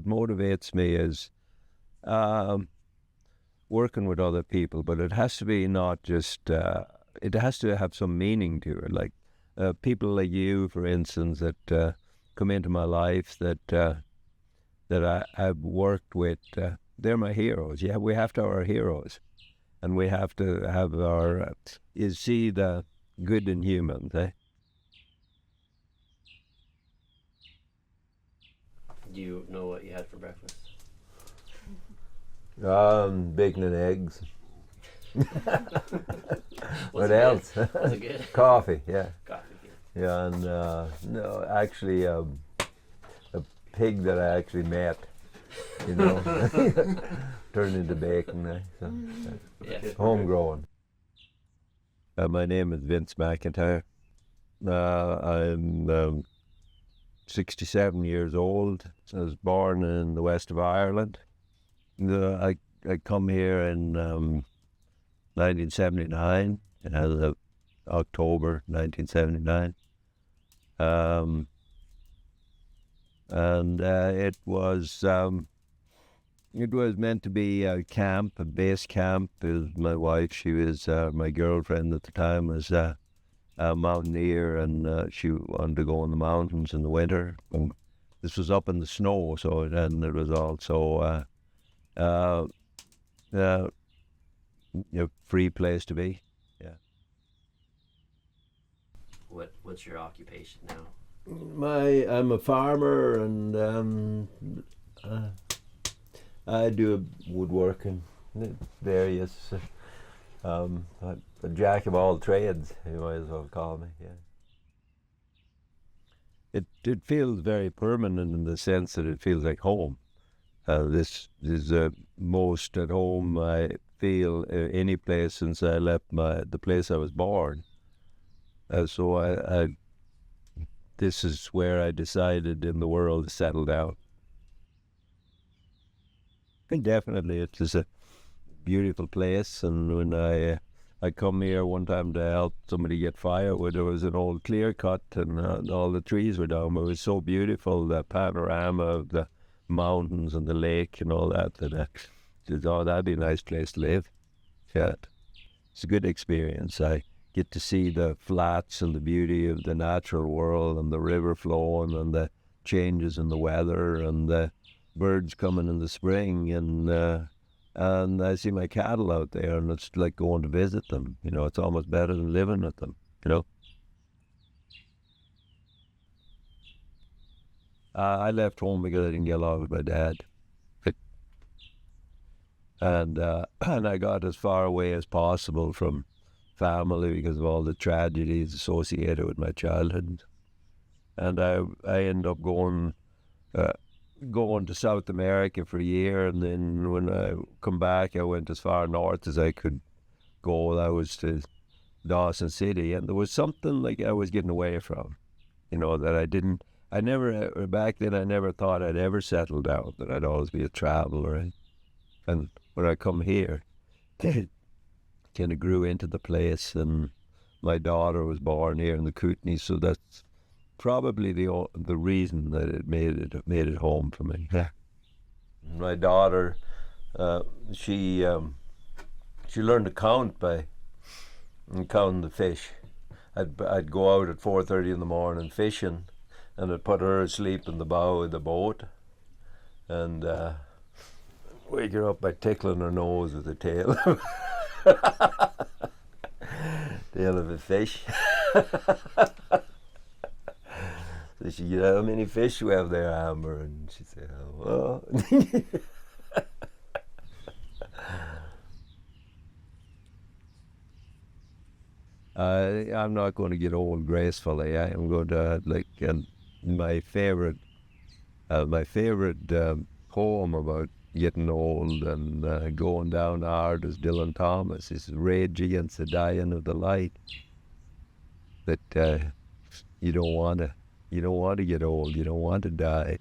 motivates me is um, working with other people, but it has to be not just, it has to have some meaning to it. Like people like you, for instance, that come into my life that I've worked with, they're my heroes. Yeah, we have to have our heroes, and we have to have our, you see the good in humans, eh? Do you know what you had for breakfast? Bacon and eggs. Was What it else? good? Was it good? Coffee, yeah. Coffee. Yeah, and no, actually, a pig that I actually met, you know, turned into bacon. So, Yeah. homegrown. My name is Vince McIntyre. I'm 67 years old. I was born in the west of Ireland. I come here in 1979, October 1979. And it was meant to be a camp, a base camp. It was my wife. She was my girlfriend at the time. Was a mountaineer, and she wanted to go in the mountains in the winter. And this was up in the snow, and it was also a free place to be. Yeah. What's your occupation now? I'm a farmer, and I do woodworking, various. A jack of all trades, you might as well call me. Yeah. It feels very permanent in the sense that it feels like home. This is most at home I feel any place since I left the place I was born. So I this is where I decided in the world to settle down. And definitely, it is a beautiful place. And when I come here one time to help somebody get firewood, there was an old clear cut, and all the trees were down. But it was so beautiful, the panorama of the mountains and the lake and all that. That I said, oh, that'd be a nice place to live. Yeah, it's a good experience. I get to see the flats and the beauty of the natural world, and the river flowing, and the changes in the weather, and the birds coming in the spring, and I see my cattle out there, and it's like going to visit them. You know, it's almost better than living with them. You know. I left home because I didn't get along with my dad, and and I got as far away as possible from family because of all the tragedies associated with my childhood, and I ended up going to South America for a year, and then when I come back, I went as far north as I could go. I was to Dawson City, and there was something like I was getting away from, you know, that I never, back then I never thought I'd ever settle down, that I'd always be a traveler. And when I come here, it kind of grew into the place, and my daughter was born here in the Kootenay, so that's probably the reason that it made it home for me. Yeah. My daughter, she learned to count by counting the fish. I'd go out at 4:30 in the morning fishing, and I'd put her asleep in the bow of the boat, and wake her up by tickling her nose with the tail tail of a fish. So she said, how many fish you have there, Amber? And she said, oh, well. I'm not going to get old gracefully. I am going to, like, my favorite poem about getting old and going down hard is Dylan Thomas. It's Rage Against the Dying of the Light. That you don't want to get old. You don't want to die.